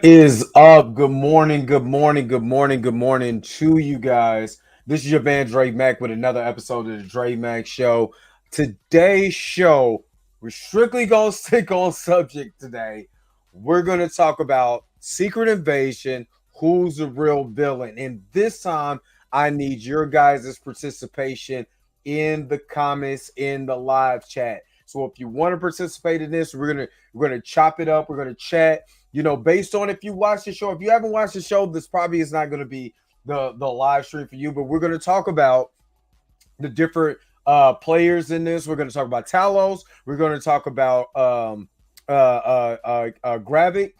What is up? Good morning, good morning, good morning, good morning to you guys. This is your man Dre Mack with another episode of the Dre Mack Show. Today's show, we're strictly gonna stick on subject today. We're gonna talk about Secret Invasion, who's the real villain. And this time, I need your guys' participation in the comments in the live chat. So if you want to participate in this, we're gonna chop it up, we're gonna chat, based on if you watch the show. If you haven't watched the show, this probably is not going to be the live stream for you, but we're going to talk about the different players in this. We're going to talk about Talos. We're going to talk about Gravik,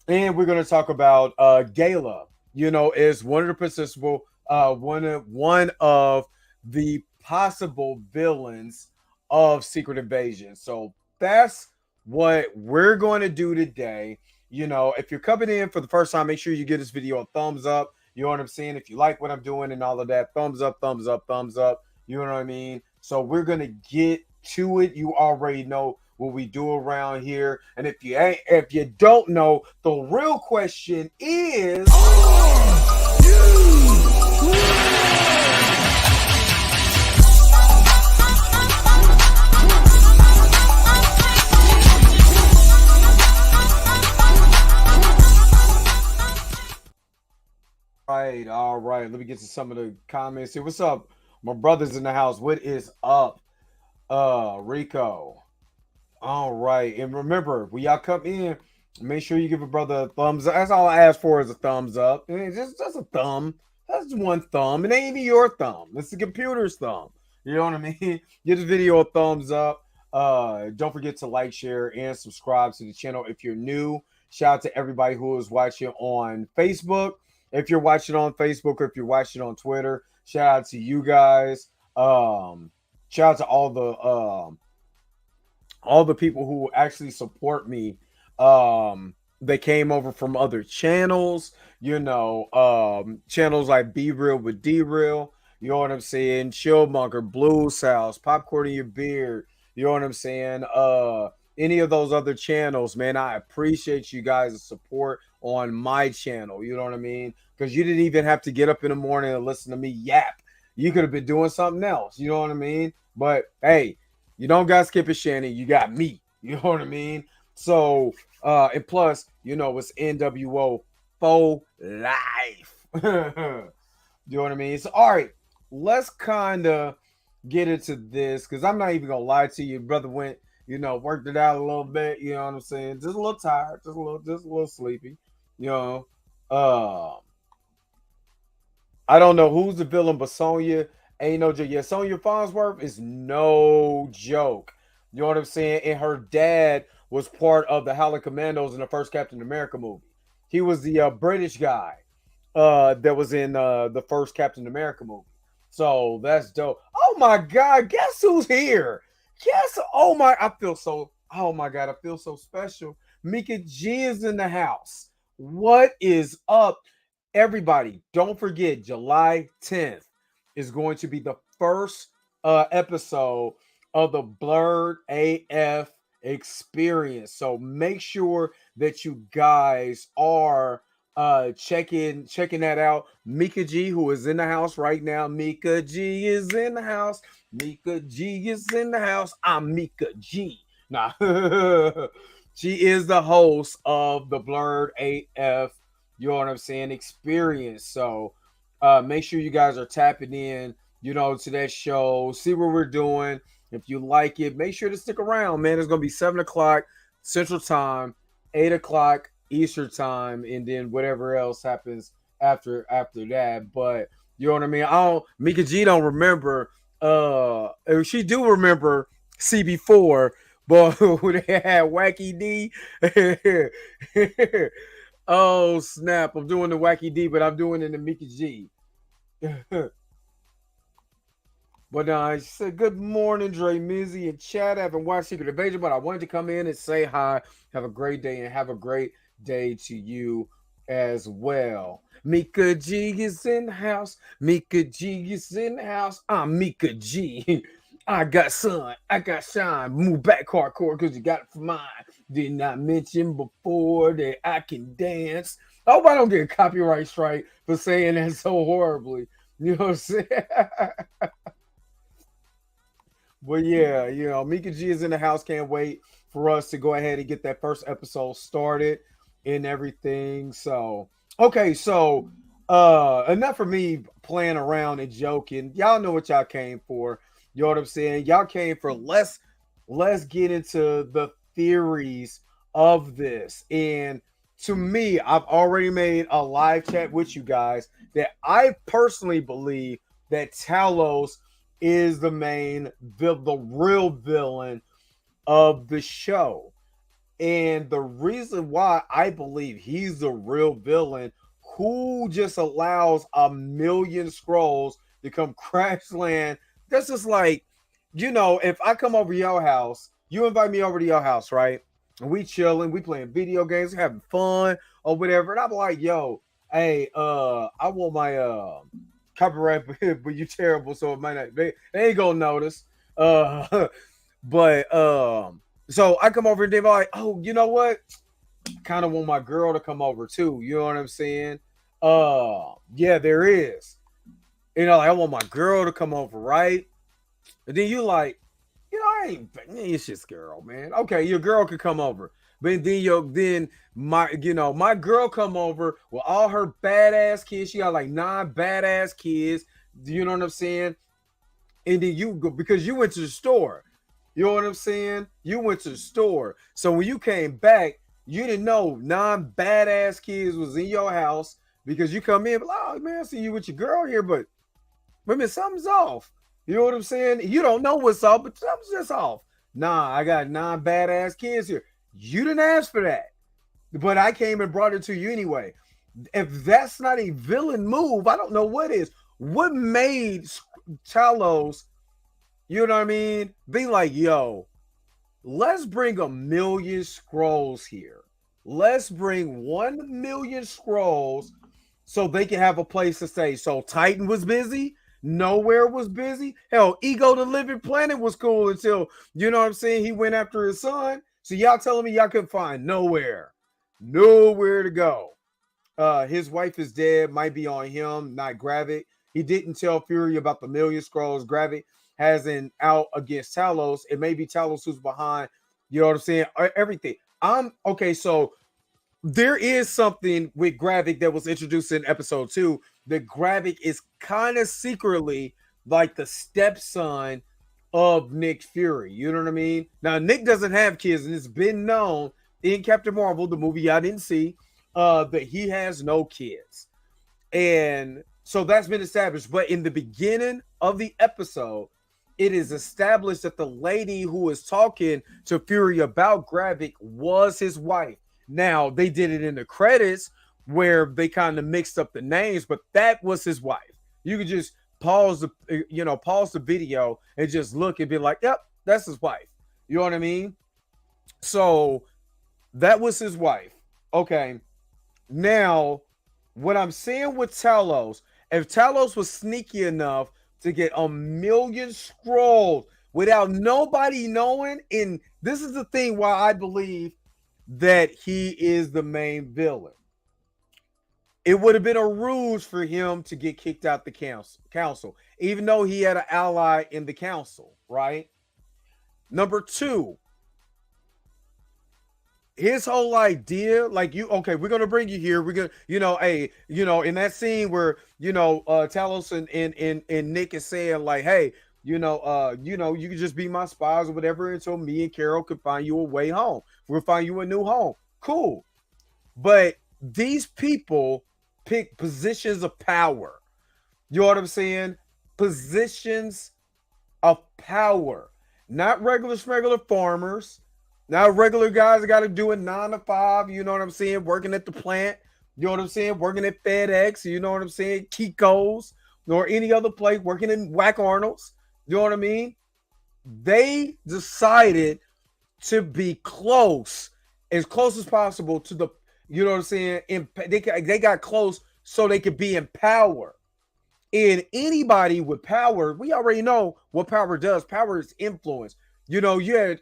and we're going to talk about Gala. Is one of the principal, one of the possible villains of Secret Invasion. So that's what we're going to do today. If you're coming in for the first time, make sure you give this video a thumbs up. You know what I'm saying? If you like what I'm doing and all of that, thumbs up, thumbs up, thumbs up. You know what I mean? So we're going to get to it. You already know what we do around here. And if you don't know, the real question is, all right. Let me get to some of the comments here. What's up? My brother's in the house. What is up? Rico. All right. And remember, when y'all come in, make sure you give a brother a thumbs up. That's all I ask for is a thumbs up. Just a thumb. That's one thumb. It ain't even your thumb. It's the computer's thumb. You know what I mean? Give the video a thumbs up. Don't forget to like, share, and subscribe to the channel if you're new. Shout out to everybody who is watching on Facebook. If you're watching on Facebook or if you're watching on Twitter, shout out to you guys. Shout out to all the people who actually support me. They came over from other channels, channels like Be Real with D Real. You know what I'm saying? Chillmonger, Blues House, Popcorn in Your Beard. You know what I'm saying? Any of those other channels, man, I appreciate you guys' support on my channel. You know what I mean? Because you didn't even have to get up in the morning and listen to me yap. You could have been doing something else. You know what I mean? But hey, you don't got Skip and Shannon. You got me. You know what I mean? So, and plus, it's NWO for life. You know what I mean? So, all right, let's kind of get into this because I'm not even gonna lie to you. Brother went, worked it out a little bit. You know what I'm saying? Just a little tired, just a little sleepy. You know, I don't know who's the villain, but Sonya ain't no joke. Yeah, Sonya Farnsworth is no joke. You know what I'm saying? And her dad was part of the Howling Commandos in the first Captain America movie. He was the British guy that was in the first Captain America movie. So that's dope. Oh my God, guess who's here? Oh my God, I feel so special. Mika G is in the house. What is up? Everybody, don't forget, July 10th is going to be the first episode of the Blurred AF experience. So make sure that you guys are checking that out. Mika G, who is in the house right now. Mika G is in the house. Mika G is in the house. I'm Mika G. Nah. She is the host of the Blurred AF, you know what I'm saying, experience. So make sure you guys are tapping in, to that show. See what we're doing. If you like it, make sure to stick around, man. It's going to be 7 o'clock Central Time, 8 o'clock Eastern Time, and then whatever else happens after that. But you know what I mean? Mika G don't remember. She do remember CB4, but they had Wacky D. Oh snap! I'm doing the Wacky D, but I'm doing it in the Mika G. But I said good morning, Dre Mizzy and Chad. I haven't watched Secret Invasion, but I wanted to come in and say hi. Have a great day, and have a great day to you as well. Mika G is in the house. Mika G is in the house. I'm Mika G. I got sun. I got shine. Move back hardcore because you got it for mine. Did not mention before that I can dance. I hope I don't get a copyright strike for saying that so horribly. You know what I'm saying? But yeah, Mika G is in the house. Can't wait for us to go ahead and get that first episode started and everything. So, okay, so enough for me playing around and joking. Y'all know what y'all came for. You know what I'm saying? Y'all came for let's get into the theories of this. And to me, I've already made a live chat with you guys that I personally believe that Talos is the real villain of the show. And the reason why I believe he's the real villain, who just allows a million scrolls to come crash land. That's just like, if I come over your house, you invite me over to your house, right? And we chilling, we playing video games, having fun or whatever. And I'm like, yo, hey, I want my copyright, but you terrible, so it might not. They ain't gonna notice. Uh, but so I come over and they're like, oh, you know what? Kind of want my girl to come over too. You know what I'm saying? Yeah, there is. Like I want my girl to come over, right? And then you like, it's just girl, man. Okay, your girl could come over. But then my girl come over with all her badass kids. She got like 9 badass kids. You know what I'm saying? And then you go because you went to the store. You know what I'm saying? You went to the store. So when you came back, you didn't know 9 badass kids was in your house because you come in, oh man, I see you with your girl here, but women, something's off. You know what I'm saying? You don't know what's up, but something's just off. Nah, I got 9 badass kids here. You didn't ask for that, but I came and brought it to you anyway. If that's not a villain move, I don't know what is. What made Talos, you know what I mean, be like, yo, let's bring a million scrolls here. Let's bring 1 million scrolls so they can have a place to stay. So Titan was busy. Nowhere was busy. Hell, Ego the Living Planet was cool until, you know what I'm saying, he went after his son. So y'all telling me y'all couldn't find nowhere to go. His wife is dead. Might be on him, not Gravik. He didn't tell Fury about the million scrolls. Gravik has an out against Talos. It may be Talos who's behind. You know what I'm saying? Everything. Okay. So there is something with Gravik that was introduced in episode 2. That Gravik is kind of secretly like the stepson of Nick Fury. You know what I mean? Now Nick doesn't have kids, and it's been known in Captain Marvel, the movie I didn't see, that he has no kids. And so that's been established. But in the beginning of the episode, it is established that the lady who was talking to Fury about Gravik was his wife. Now, they did it in the credits where they kind of mixed up the names, but that was his wife. You could just pause the video and just look and be like, yep, that's his wife. You know what I mean? So that was his wife. Okay. Now, what I'm saying with Talos, if Talos was sneaky enough to get a million scrolls without nobody knowing, and this is the thing why I believe that he is the main villain. It would have been a ruse for him to get kicked out the council, even though he had an ally in the council, right? Number 2, his whole idea, like, we're gonna bring you here. We're gonna, in that scene where Talos and Nick is saying like, hey, you can just be my spies or whatever until me and Carol can find you a way home. We'll find you a new home. Cool. But these people pick positions of power. You know what I'm saying? Positions of power. Not regular farmers. Not regular guys that got to do it 9 to 5. You know what I'm saying? Working at the plant. You know what I'm saying? Working at FedEx. You know what I'm saying? Kiko's or any other place. Working in Whack Arnold's. You know what I mean? They decided to be as close as possible to the, you know what I'm saying? They got close so they could be in power. And anybody with power, we already know what power does. Power is influence. You had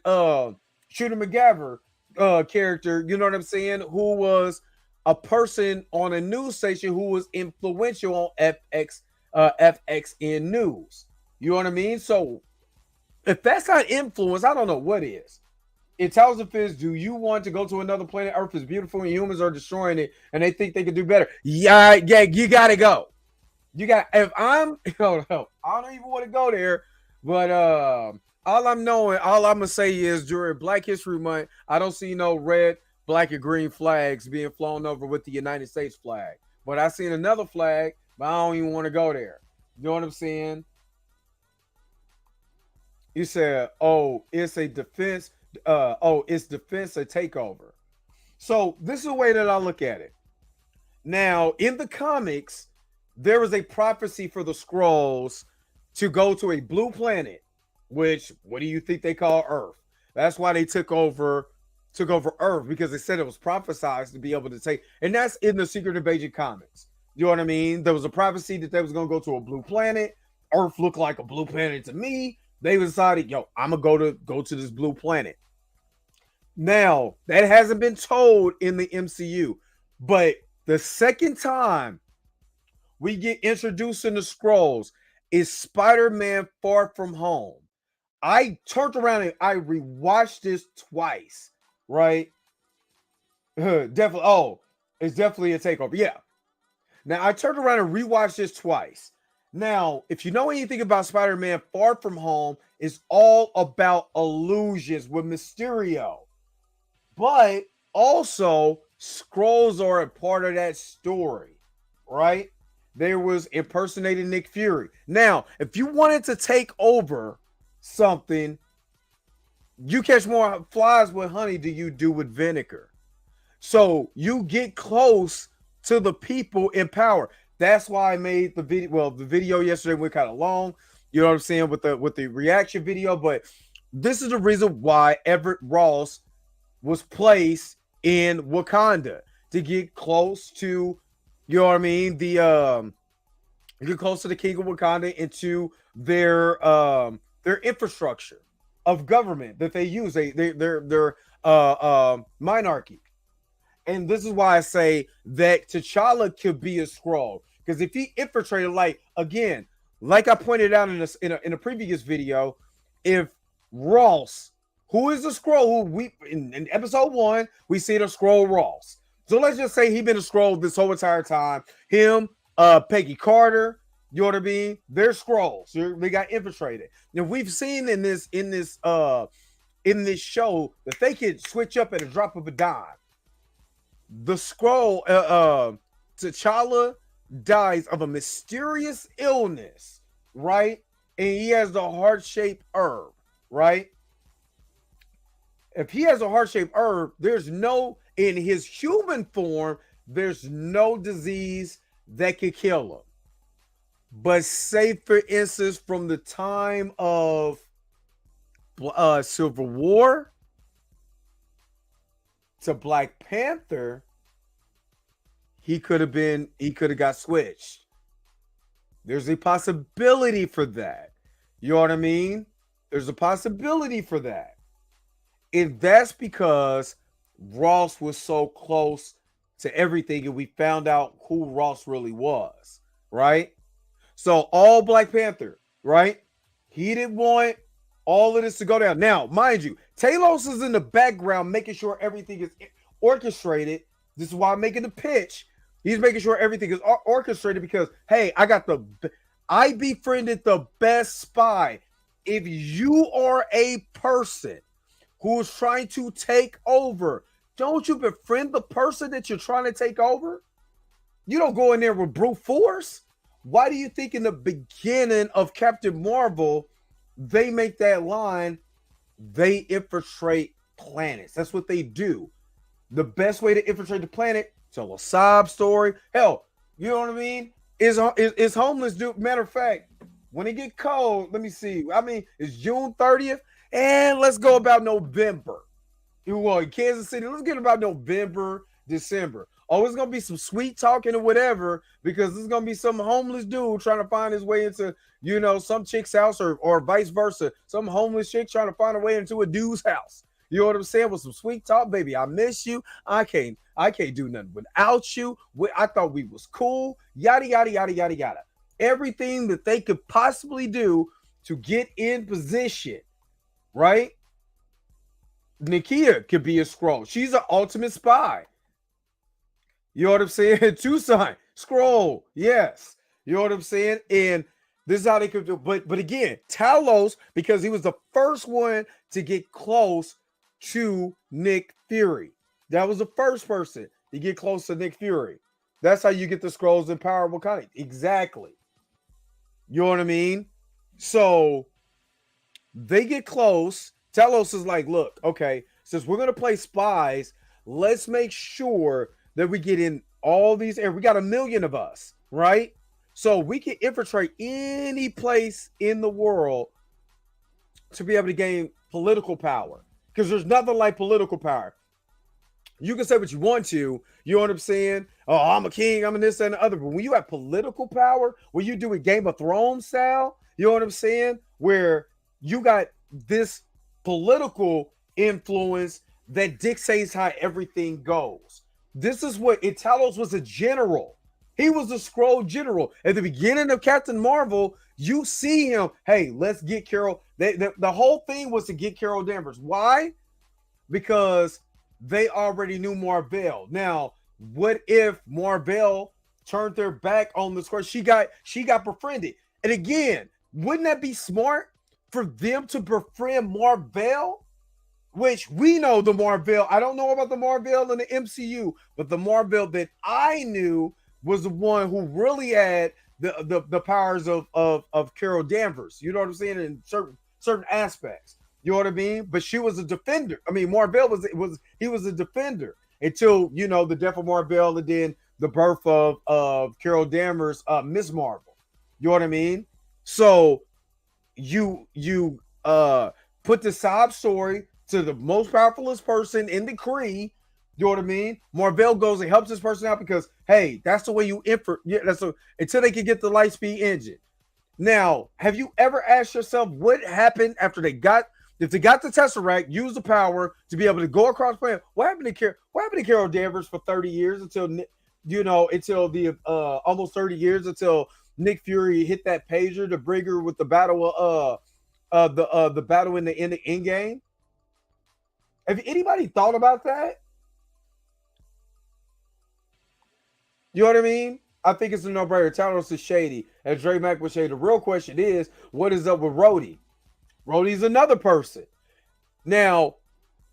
Shooter McGavin. character, you know what I'm saying, who was a person on a news station who was influential on FXN News. You know what I mean? So if that's not influence, I don't know what is. Intelligent Fish, do you want to go to another planet? Earth is beautiful and humans are destroying it and they think they can do better. Yeah, you gotta go. You got if I'm I don't even want to go there, but all I'm gonna say is during Black History Month, I don't see no red, black, and green flags being flown over with the United States flag. But I seen another flag, but I don't even want to go there. You know what I'm saying? You said, "Oh, it's a defense. It's defense a takeover." So this is the way that I look at it. Now, in the comics, there is a prophecy for the Skrulls to go to a blue planet, which what do you think they call Earth? That's why they took over Earth because they said it was prophesied to be able to take, and that's in the Secret Invasion comics. You know what I mean? There was a prophecy that they was gonna go to a blue planet. Earth looked like a blue planet to me. They decided, yo, I'm gonna go to this blue planet. Now that hasn't been told in the MCU, but the second time we get introduced in the Skrulls is Spider-Man Far From Home. I turned around and I rewatched this twice, right? Definitely. Oh, it's definitely a takeover. Yeah. Now I turned around and rewatched this twice. Now, if you know anything about Spider-Man Far From Home, it's all about illusions with Mysterio. But also, Skrulls are a part of that story, right? There was impersonating Nick Fury. Now, if you wanted to take over something, you catch more flies with honey than you do with vinegar. So you get close to the people in power. That's why I made the video. Well, the video yesterday went kind of long. You know what I'm saying with the reaction video, but this is the reason why Everett Ross was placed in Wakanda to get close to, you know what I mean, get close to the King of Wakanda and to their infrastructure of government that they use. They're monarchy. And this is why I say that T'Challa could be a Skrull. Because if he infiltrated, like again, like I pointed out in a previous video, if Ross, who is a Skrull, who we in episode 1, we see the Skrull Ross. So let's just say he been a Skrull this whole entire time. Him, Peggy Carter, you know what I mean? They're Skrulls. They got infiltrated. Now we've seen in this show that they could switch up at a drop of a dime. The Skrull, T'Challa dies of a mysterious illness, right? And he has the heart-shaped herb, right? If he has a heart-shaped herb, there's no, in his human form, there's no disease that could kill him. But say, for instance, from the time of Civil War to Black Panther, he could have got switched. There's a possibility for that. You know what I mean? There's a possibility for that. And that's because Ross was so close to everything and we found out who Ross really was, right? So all Black Panther, right? He didn't want all of this to go down. Now, mind you, Talos is in the background making sure everything is orchestrated. This is why I'm making the pitch. He's making sure everything is orchestrated because, hey, I befriended the best spy. If you are a person who is trying to take over, don't you befriend the person that you're trying to take over? You don't go in there with brute force. Why do you think in the beginning of Captain Marvel, they make that line, they infiltrate planets? That's what they do. The best way to infiltrate the planet, tell a sob story. Hell, you know what I mean? Is homeless dude. Matter of fact, when it get cold, let me see. I mean, it's June 30th, and let's go about November. In Kansas City, let's get about November, December. Oh, it's gonna be some sweet talking or whatever, because there's gonna be some homeless dude trying to find his way into, some chick's house or vice versa. Some homeless chick trying to find a way into a dude's house. You know what I'm saying? With some sweet talk, baby. I miss you. I can't do nothing without you. I thought we was cool. Yada yada yada yada yada. Everything that they could possibly do to get in position, right? Nakia could be a scroll. She's an ultimate spy. You know what I'm saying? Tucson, scroll, yes. You know what I'm saying? And this is how they could do. But again, Talos, because he was the first one to get close to Nick Fury. That was the first person to get close to Nick Fury. That's how you get the scrolls in Power of Wakanda. Exactly. You know what I mean? So they get close. Talos is like, look, okay, since we're gonna play spies, let's make sure that we get in all these areas. We got 1 million of us, right? So we can infiltrate any place in the world to be able to gain political power. Because there's nothing like political power. You can say what you want to, you know what I'm saying? Oh, I'm a king, I'm in this and the other. But when you have political power, when you do a Game of Thrones style, you know what I'm saying? Where you got this political influence that dictates how everything goes. This is what Talos was a general. He was a scroll general. At the beginning of Captain Marvel, you see him, hey, let's get Carol. The whole thing was to get Carol Danvers. Why? Because they already knew Marvel. Now, what if Marvel turned their back on the square? She got befriended. And again, wouldn't that be smart for them to befriend Marvel? Which we know the Marvel. I don't know about the Marvel in the MCU, but the Marvel that I knew was the one who really had the powers of Carol Danvers. You know what I'm saying? In certain aspects. You know what I mean? But she was a defender. I mean, Marvel was a defender until, you know, the death of Marvel and then the birth of Carol Danvers, Miss Marvel. You know what I mean? So you put the sob story to the most powerfulest person in the Kree. You know what I mean? Marvel goes and helps this person out because, hey, that's the way you until they can get the Lightspeed engine. Now, have you ever asked yourself what happened after if they got the Tesseract, use the power to be able to go across planet? What happened to Carol Danvers for 30 years until the almost 30 years until Nick Fury hit that pager to bring her with the battle the battle in the end game? Have anybody thought about that? You know what I mean? I think it's a no-brainer. Talos is shady. As Dre Mack was shady. The real question is, what is up with Rhodey? Rhodey's another person. Now,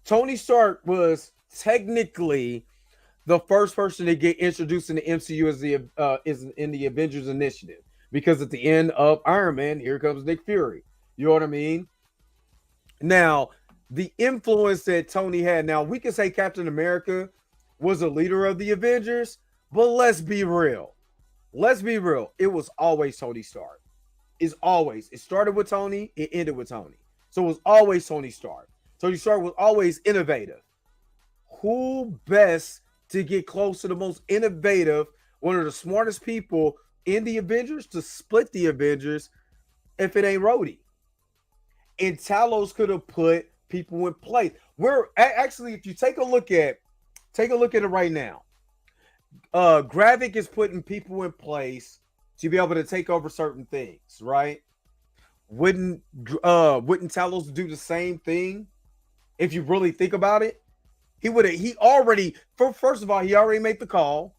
Tony Stark was technically the first person to get introduced in the MCU is in the Avengers Initiative. Because at the end of Iron Man, here comes Nick Fury. You know what I mean? Now, the influence that Tony had. Now, we can say Captain America was a leader of the Avengers, but let's be real. Let's be real. It was always Tony Stark. It started with Tony, it ended with Tony. So it was always Tony Stark. Tony Stark was always innovative. Who best to get close to the most innovative, one of the smartest people in the Avengers to split the Avengers if it ain't Rhodey? And Talos could have put people in place. Actually, if you take a look at it right now. Gravik is putting people in place to be able to take over certain things, right? Wouldn't Talos do the same thing if you really think about it? First of all, he already made the call.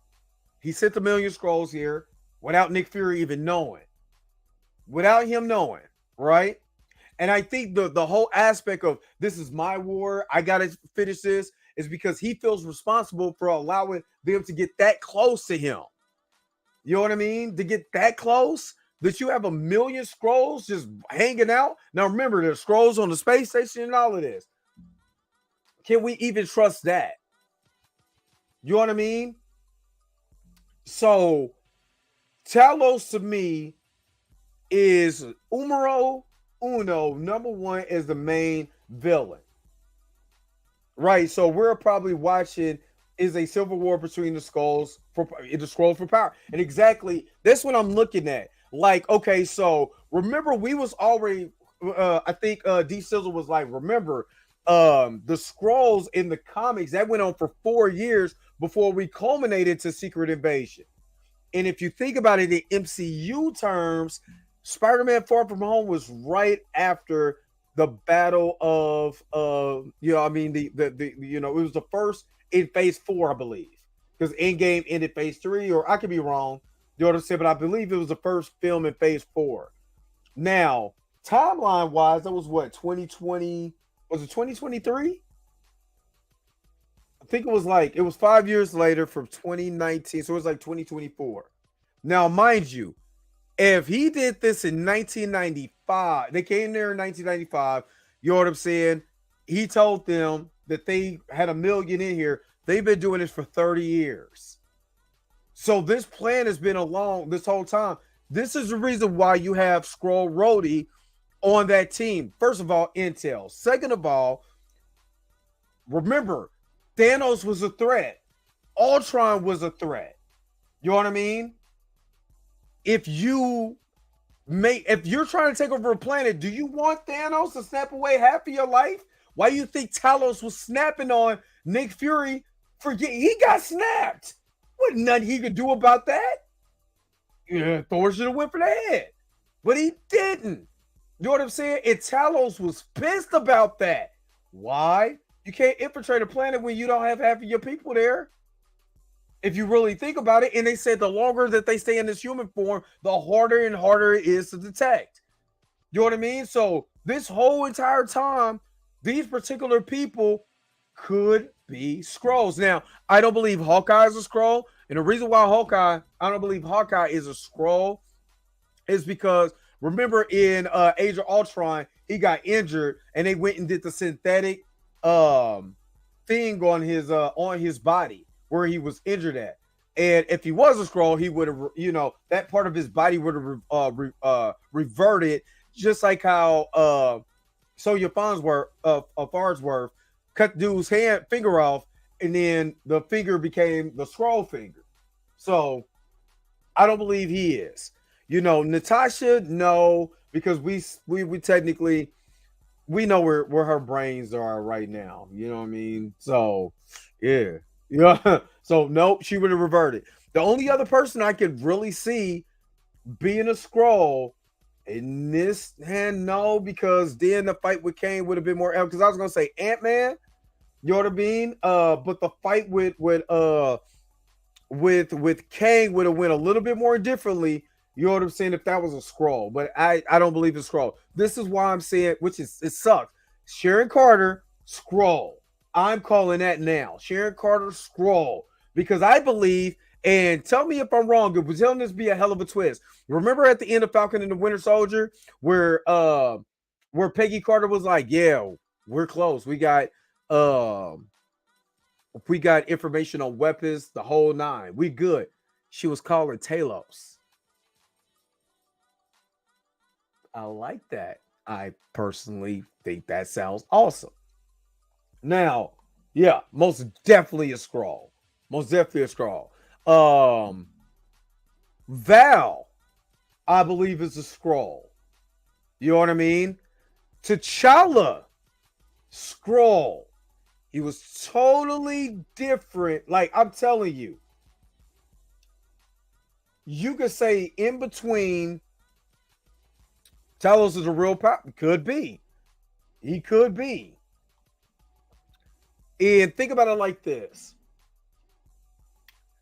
He sent the 1 million scrolls here without Nick Fury even knowing. Without him knowing, right? And I think the whole aspect of this is my war, I gotta finish this, is because he feels responsible for allowing them to get that close to him. You know what I mean? To get that close, that you have 1 million scrolls just hanging out. Now remember, there's scrolls on the space station and all of this. Can we even trust that? You know what I mean? So Talos to me is number one is the main villain. Right, so we're probably watching is a civil war between the scrolls for power, and exactly that's what I'm looking at. Like, okay, so remember we was already, I think D Sizzle was like, remember, the scrolls in the comics that went on for 4 years before we culminated to Secret Invasion. And if you think about it in MCU terms, Spider-Man Far From Home was right after the battle of I mean the it was the first in phase 4, I believe. Because Endgame ended phase 3, or I could be wrong. You know what I'm saying? But I believe it was the first film in phase 4. Now, timeline wise, that was what, 2020? Was it 2023? I think it was 5 years later from 2019. So it was like 2024. Now, mind you, if he did this in 1995, they came there in 1995, you know what I'm saying? He told them that they had 1 million in here. They've been doing this for 30 years. So this plan has been along this whole time. This is the reason why you have Skrull Rhodey on that team. First of all, intel. Second of all, remember, Thanos was a threat. Ultron was a threat. You know what I mean? If you're trying to take over a planet, do you want Thanos to snap away half of your life? Why do you think Talos was snapping on Nick Fury? Forget he got snapped. What nothing he could do about that? Yeah, Thor should have went for the head, but he didn't. You know what I'm saying? And Talos was pissed about that. Why? You can't infiltrate a planet when you don't have half of your people there. If you really think about it, and they said the longer that they stay in this human form, the harder and harder it is to detect. You know what I mean? So this whole entire time, these particular people could be Skrulls. Now, I don't believe Hawkeye is a Skrull. And the reason why I don't believe Hawkeye is a Skrull is because, remember in Age of Ultron, he got injured and they went and did the synthetic thing on his body where he was injured at. And if he was a Skrull, he would have, that part of his body would have reverted, just like how Sonya Farnsworth cut dude's finger off, and then the finger became the Skrull finger. So I don't believe he is. Natasha, no, because we technically we know where her brains are right now. You know what I mean? So yeah. Yeah. So nope, she would have reverted. The only other person I could really see being a Skrull in this hand, no, because then the fight with Kang would have been more, because I was gonna say Ant-Man, you know what I mean? But the fight with Kang would have went a little bit more differently. You know what I'm saying? If that was a Skrull, but I don't believe it's Skrull. This is why I'm saying, which is it sucks. Sharon Carter, Skrull. I'm calling that now. Sharon Carter, Skrull, because I believe. And tell me if I'm wrong. It was telling this be a hell of a twist. Remember at the end of Falcon and the Winter Soldier, where Peggy Carter was like, "Yeah, we're close. We got information on weapons, the whole nine. We good." She was calling Talos. I like that. I personally think that sounds awesome. Now, yeah, most definitely a Skrull. Most definitely a Skrull. Val, I believe, is a Skrull. You know what I mean? T'Challa, Skrull. He was totally different. Like, I'm telling you, you could say in between. Talos is a real power. Could be. He could be. And think about it like this.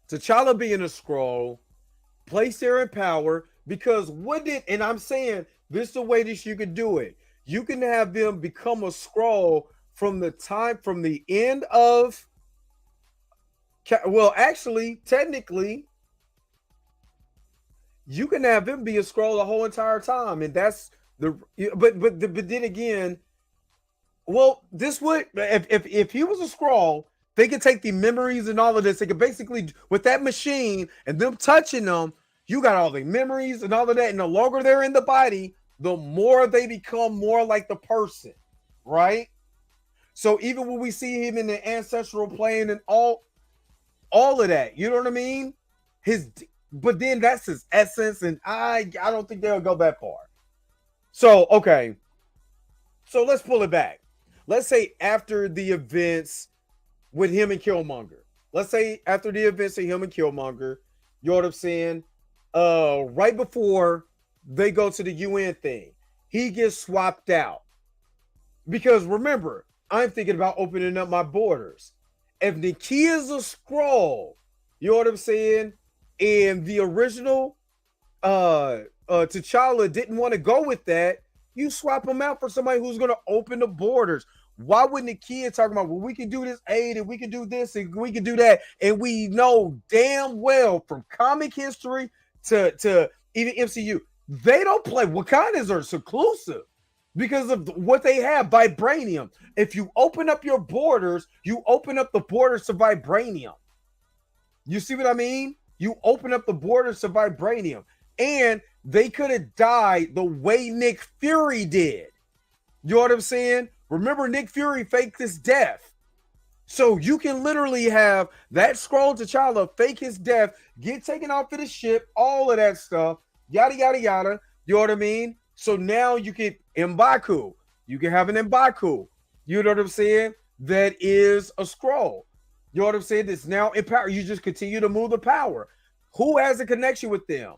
T'Challa being a Skrull, placed there in power, because and I'm saying this is the way that you could do it. You can have them become a Skrull from the end of, well, actually, technically, you can have him be a Skrull the whole entire time, and that's but then again, well, this would, if he was a Skrull, they could take the memories and all of this. They could basically, with that machine and them touching them, you got all the memories and all of that. And the longer they're in the body, the more they become more like the person, right? So even when we see him in the ancestral plane and all of that, you know what I mean? But then that's his essence, and I don't think they'll go that far. So okay, so let's pull it back. let's say after the events with him and Killmonger. Let's say after the events of him and Killmonger, you know what I'm saying? Right before they go to the UN thing, he gets swapped out. Because remember, I'm thinking about opening up my borders. If Nakia is a Skrull, you know what I'm saying? And the original T'Challa didn't want to go with that, you swap him out for somebody who's going to open the borders. Why wouldn't the kid talk about, well, we can do this aid and we can do this and we can do that? And we know damn well from comic history to even MCU, they don't play. Wakandas are seclusive because of what they have, vibranium. If you open up your borders, you open up the borders to vibranium. You see what I mean? You open up the borders to vibranium. And they could have died the way Nick Fury did. You know what I'm saying? Remember, Nick Fury faked his death. So you can literally have that Skrull T'Challa fake his death, get taken off of the ship, all of that stuff, yada, yada, yada. You know what I mean? So now you can M'Baku. You can have an M'Baku. You know what I'm saying? That is a Skrull. You know what I'm saying? That's now in power. You just continue to move the power. Who has a connection with them?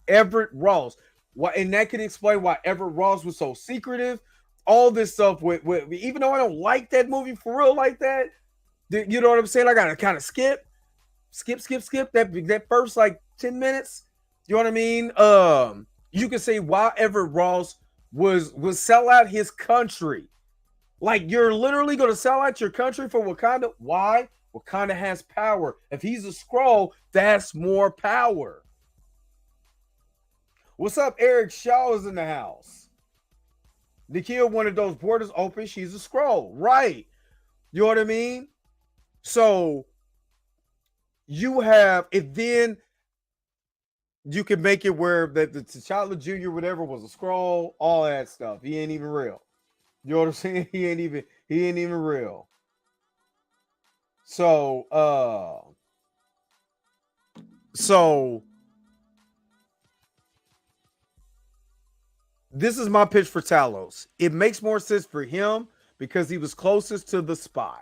Everett Ross. Why, and that can explain why Everett Ross was so secretive. All this stuff with even though I don't like that movie for real like that, you know what I'm saying? I gotta kind of skip that first like 10 minutes. You know what I mean? You can say why Everett Ross was sell out his country. Like, you're literally gonna sell out your country for Wakanda. Why? Wakanda has power. If he's a Skrull, that's more power. What's up? Eric Shaw is in the house. Nakia wanted those borders open. She's a Skrull. Right. You know what I mean? So you have it, then you can make it where the T'Challa Jr. whatever was a Skrull, all that stuff. He ain't even real. You know what I'm saying? He ain't even real. So this is my pitch for Talos. It makes more sense for him because he was closest to the spy.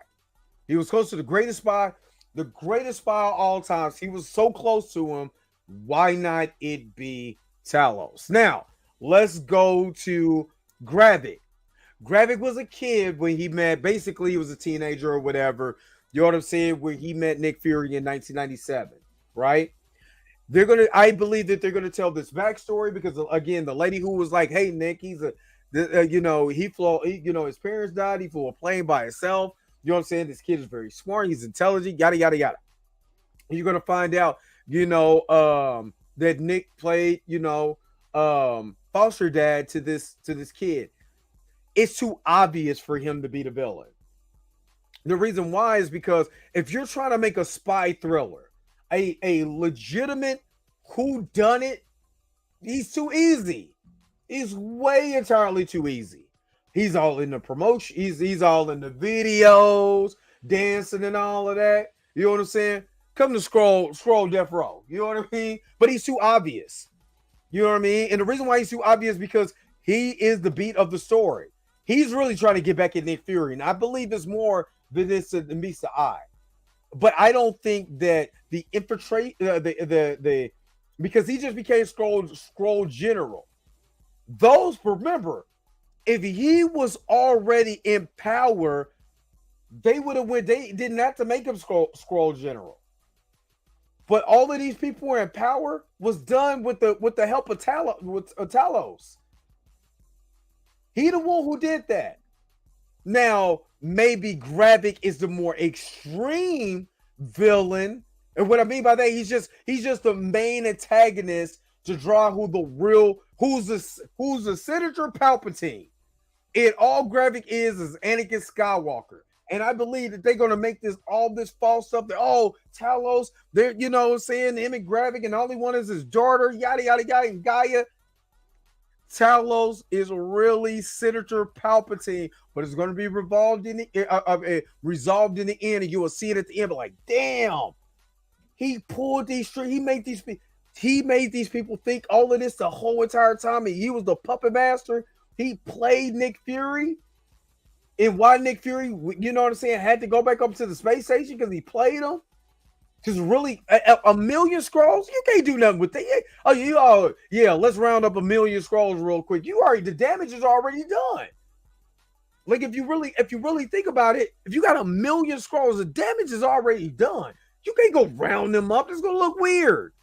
He was close to the greatest spy of all times. He was so close to him. Why not it be Talos? Now, let's go to Gravik. Gravik was a kid when he met, basically he was a teenager or whatever. You know what I'm saying? When he met Nick Fury in 1997, right? I believe that they're gonna tell this backstory because again, the lady who was like, "Hey, Nick, his parents died. He flew a plane by himself. You know what I'm saying? This kid is very smart. He's intelligent. Yada yada yada." And you're gonna find out, that Nick played, foster dad to this kid. It's too obvious for him to be the villain. The reason why is because if you're trying to make a spy thriller, a legitimate whodunit, he's too easy. He's way entirely too easy. He's all in the promotion. He's all in the videos, dancing and all of that. You know what I'm saying? Come to scroll Death Row. You know what I mean? But he's too obvious. You know what I mean? And the reason why he's too obvious is because he is the beat of the story. He's really trying to get back at Nick Fury, and I believe it's more than this meets the eye. But I don't think that the infiltrate because he just became Skrull General. Those, remember, if he was already in power, they would have went. They didn't have to make him Skrull General. But all of these people were in power was done with the help of Talos. He the one who did that. Now, maybe Gravik is the more extreme villain. And what I mean by that, he's just the main antagonist to draw who's the Senator Palpatine. And all Gravik is Anakin Skywalker. And I believe that they're gonna make all this false stuff that Talos, they're saying him and Gravik, and all he wants is his daughter, yada yada yada, and Gaia. Talos is really Senator Palpatine, but it's going to be resolved in the end, and you will see it at the end. But like, damn, he pulled these strings. He made these people think all of this the whole entire time, and he was the puppet master. He played Nick Fury. And why Nick Fury, you know what I'm saying, had to go back up to the space station because he played them. Because really, a million scrolls, you can't do nothing with that. Yeah, let's round up a million scrolls real quick. The damage is already done. Like if you really think about it, if you got a million scrolls, the damage is already done. You can't go round them up. It's gonna look weird.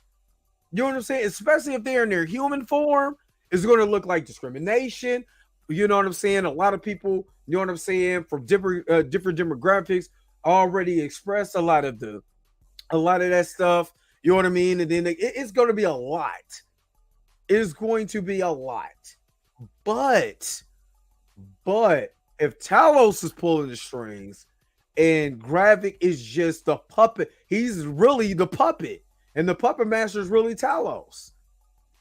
You know what I'm saying? Especially if they're in their human form, it's gonna look like discrimination. You know what I'm saying? A lot of people, you know what I'm saying, from different demographics already expressed a lot of that stuff. You know what I mean? And then it's going to be a lot. It is going to be a lot. But if Talos is pulling the strings and Gravik is just the puppet, he's really the puppet. And the puppet master is really Talos.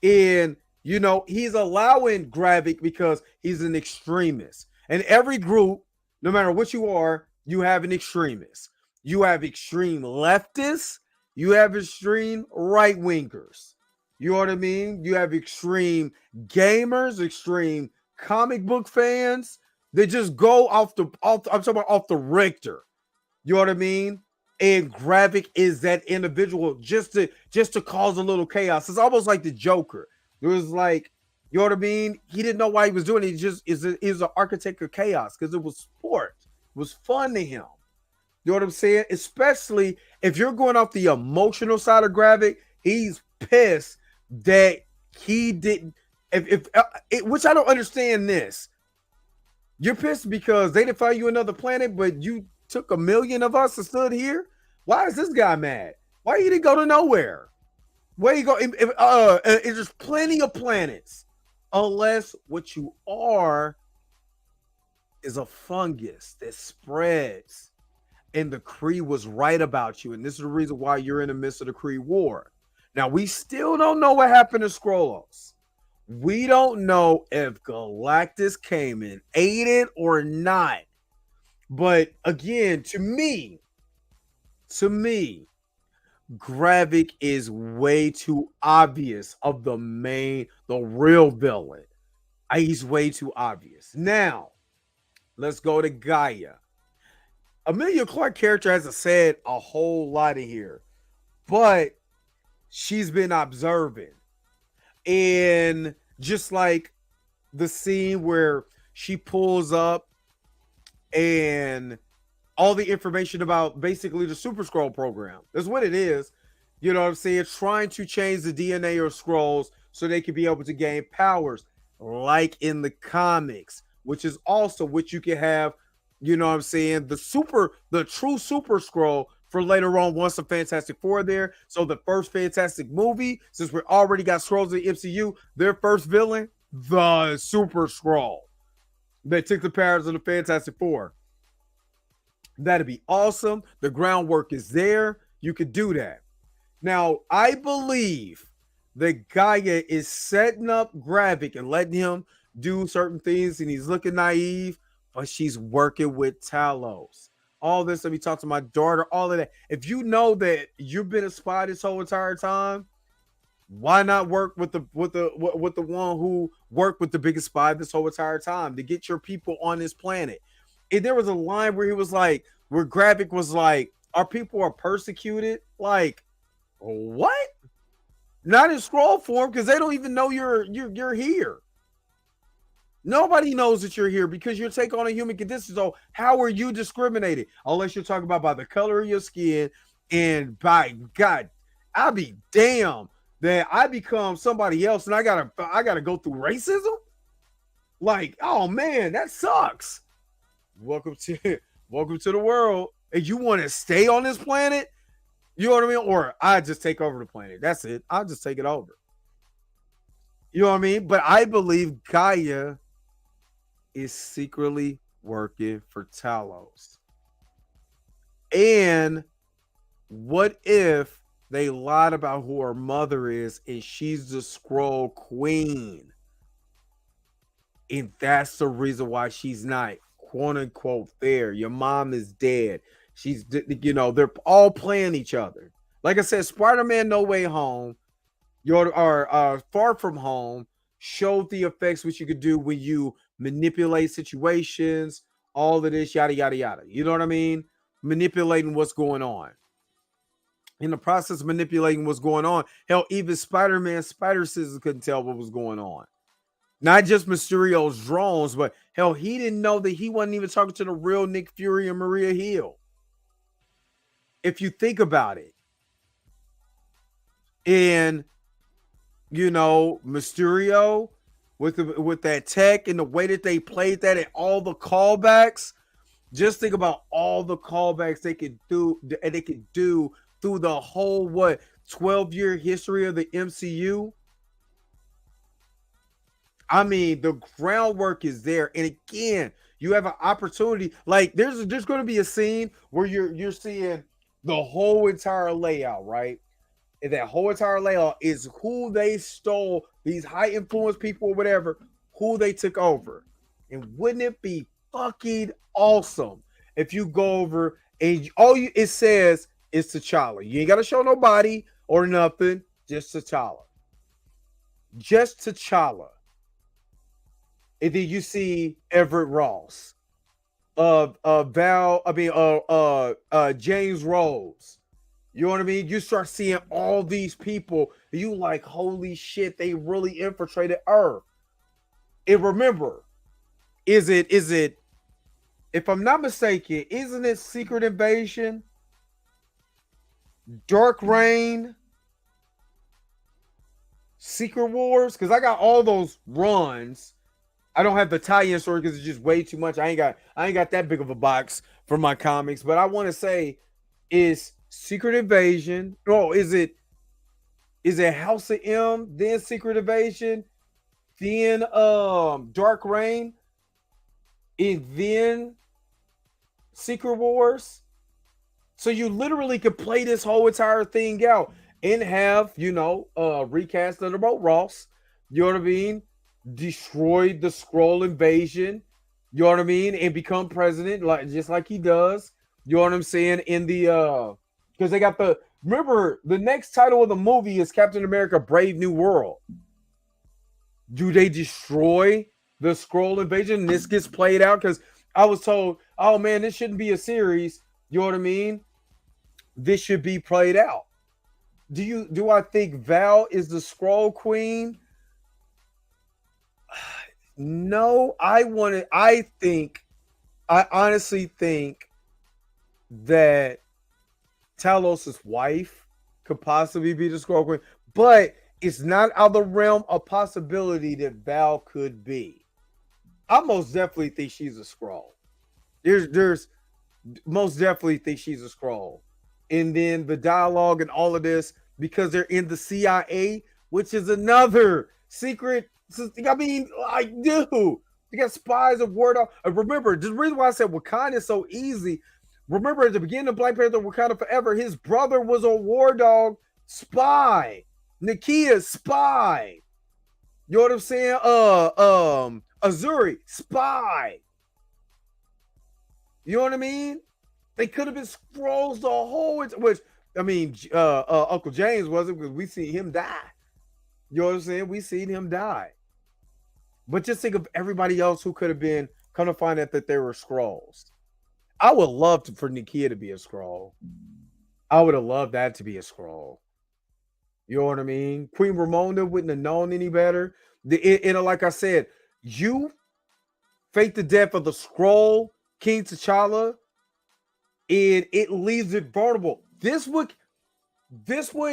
And, he's allowing Gravik because he's an extremist. And every group, no matter what you are, you have an extremist. You have extreme leftists. You have extreme right wingers. You know what I mean? You have extreme gamers, extreme comic book fans. They just go off the Richter. You know what I mean? And Gravik is that individual just to cause a little chaos. It's almost like the Joker. It was like, you know what I mean? He didn't know why he was doing it. He just is an architect of chaos because it was sport. It was fun to him. You know what I'm saying? Especially if you're going off the emotional side of Gravik, he's pissed that he didn't. Which I don't understand this. You're pissed because they didn't find you another planet, but you took 1 million of us and stood here. Why is this guy mad? Why he didn't go to nowhere? Where you go? There's plenty of planets, unless what you are is a fungus that spreads. And the Kree was right about you. And this is the reason why you're in the midst of the Kree war. Now, we still don't know what happened to Skrullos. We don't know if Galactus came and ate it or not. But again, to me, Gravik is way too obvious of the real villain. He's way too obvious. Now, let's go to Gaia. Emilia Clarke character hasn't said a whole lot in here, but she's been observing. And just like the scene where she pulls up and all the information about basically the Super Skrull program. That's what it is. You know what I'm saying? Trying to change the DNA of Skrulls so they can be able to gain powers like in the comics, which is also what you can have, you know what I'm saying, the true Super Skrull for later on once the Fantastic Four there. So the first Fantastic movie, since we already got Skrulls in the MCU, their first villain, the Super Skrull. They took the powers of the Fantastic Four. That'd be awesome. The groundwork is there. You could do that. Now, I believe that Gaia is setting up Gravik and letting him do certain things, and he's looking naive, but she's working with Talos. All this, let me talk to my daughter, all of that. If you know that you've been a spy this whole entire time, why not work with the one who worked with the biggest spy this whole entire time to get your people on this planet? And there was a line where where Gravik was like, our people are persecuted. Like, what? Not in Skrull form, because they don't even know you're here. Nobody knows that you're here because you're taking on a human condition. So how are you discriminated? Unless you're talking about by the color of your skin. And by God, I'll be damned that I become somebody else and I gotta go through racism. Like, oh man, that sucks. Welcome to the world. And you want to stay on this planet? You know what I mean? Or I just take over the planet. That's it. I'll just take it over. You know what I mean? But I believe Gaia is secretly working for Talos. And what if they lied about who her mother is and she's the Skrull queen? And that's the reason why she's not quote unquote there. Your mom is dead. She's, they're all playing each other. Like I said, Spider-Man No Way Home, Far From Home, showed the effects which you could do when you manipulate situations all of this, yada, yada, yada. You know what I mean? Manipulating what's going on. In the process of manipulating what's going on, hell, even Spider-Man Spider Scissors couldn't tell what was going on. Not just Mysterio's drones, but hell, he didn't know that he wasn't even talking to the real Nick Fury and Maria Hill. If you think about it. And you know, Mysterio with that tech and the way that they played that and all the callbacks. Just think about all the callbacks they could do through the whole 12-year history of the MCU. I mean, the groundwork is there. And again, you have an opportunity. Like there's going to be a scene where you're seeing the whole entire layout, right? And that whole entire layout is who they stole, these high influence people or whatever, who they took over. And wouldn't it be fucking awesome if you go over and it says is T'Challa. You ain't got to show nobody or nothing, just T'Challa. Just T'Challa. And then you see Everett Ross, James Rhodes. You know what I mean? You start seeing all these people. You like, holy shit, they really infiltrated Earth. And remember, is it, if I'm not mistaken, isn't it Secret Invasion, Dark Reign, Secret Wars? Because I got all those runs. I don't have the tie-in story because it's just way too much. I ain't got that big of a box for my comics. But I want to say, is Secret Invasion? Oh, is it House of M? Then Secret Invasion, then Dark Reign, and then Secret Wars. So you literally could play this whole entire thing out and have, recast Thunderbolt Ross. You know what I mean? Destroyed the Skrull invasion. You know what I mean? And become president, just like he does. You know what I'm saying? In the because they got remember the next title of the movie is Captain America: Brave New World. Do they destroy the Skrull invasion? And this gets played out because I was told, oh man, this shouldn't be a series. You know what I mean? This should be played out. Do I think Val is the Skrull Queen? No, I honestly think that Talos' wife could possibly be the Skrull Queen, but it's not out of the realm of possibility that Val could be. I most definitely think she's a Skrull. There's most definitely think she's a Skrull. And then the dialogue and all of this, because they're in the CIA, which is another secret. I mean, dude, you got spies of War Dog. Remember, the reason why I said Wakanda is so easy. Remember, at the beginning of Black Panther Wakanda Forever, his brother was a War Dog spy. Nakia, spy. You know what I'm saying? Azuri, spy. You know what I mean? They could have been Skrulls the whole, which I mean, Uncle James wasn't, because we seen him die. You know what I'm saying? We seen him die. But just think of everybody else who could have been. Come to find out that they were Skrulls. I would love for Nakia to be a Skrull. I would have loved that to be a Skrull. You know what I mean? Queen Ramonda wouldn't have known any better. Like I said, you fake the death of the Skrull King T'Challa, and it leaves it vulnerable. This would